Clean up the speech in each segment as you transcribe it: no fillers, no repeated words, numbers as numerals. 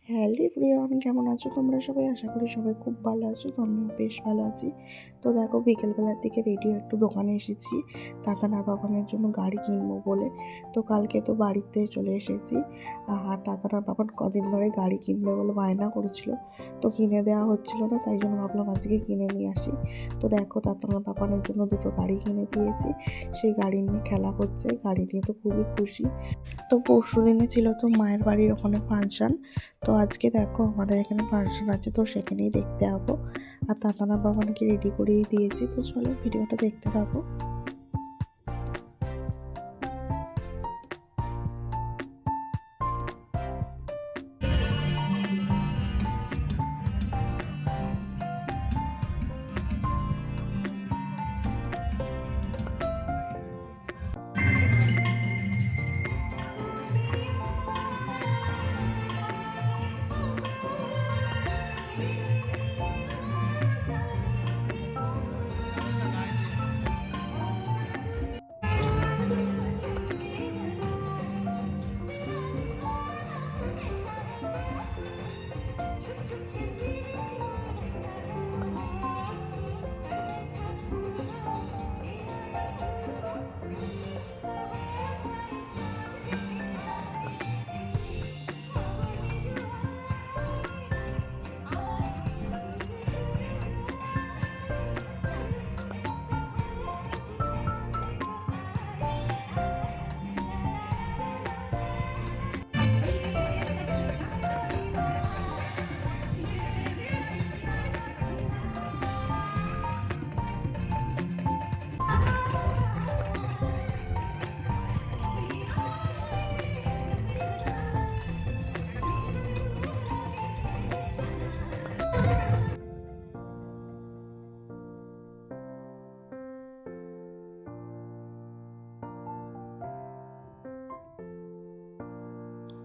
Hello everyone, কেমন আছো তোমরা সবাই? আশা করি সবাই খুব ভালো আছো। তো আমিও বেশ ভালো আছি। তো দেখো, বিকেলবেলার দিকে রেডিও একটু দোকানে এসেছি দাদানার বাবানের জন্য গাড়ি কিনবো বলে। তো কালকে তো বাড়িতে চলে এসেছি। আর দাদানার বাবান কদিন ধরে গাড়ি কিনবে বলে বায়না করেছিল, তো কিনে দেওয়া হচ্ছিল না, তাই জন্য ভাবলাম আজকে কিনে নিয়ে আসি। তো দেখো, দাদানার বাবানের জন্য দুটো গাড়ি কিনে দিয়েছি। সেই গাড়ি নিয়ে খেলা করছে, গাড়ি নিয়ে তো খুবই খুশি। তো পরশু দিনে ছিল তো মায়ের বাড়ির ওখানে ফাংশান। তো আজকে দেখো আমাদের এখানে ফাংশন আছে, তো সেখানেই দেখতে যাবো। আর দাদানার বাবানকে রেডি করেই দিয়েছি। তো চলো ভিডিওটা দেখতে থাকো।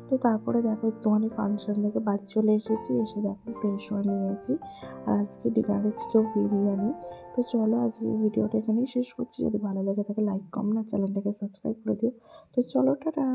তো তারপরে দেখো, একটুখানি ফাংশন থেকে বাড়ি চলে এসেছি। এসে দেখো ফ্রেশ হয়ে নিয়েছি। আর আজকে ডিনারে ছিল বিরিয়ানি। তো চলো আজকে ভিডিওটা এখানেই শেষ করছি। যদি ভালো লেগে থাকে লাইক, কমেন্ট আর চ্যানেলটাকে সাবস্ক্রাইব করে দিও। তো চলো, টাটা।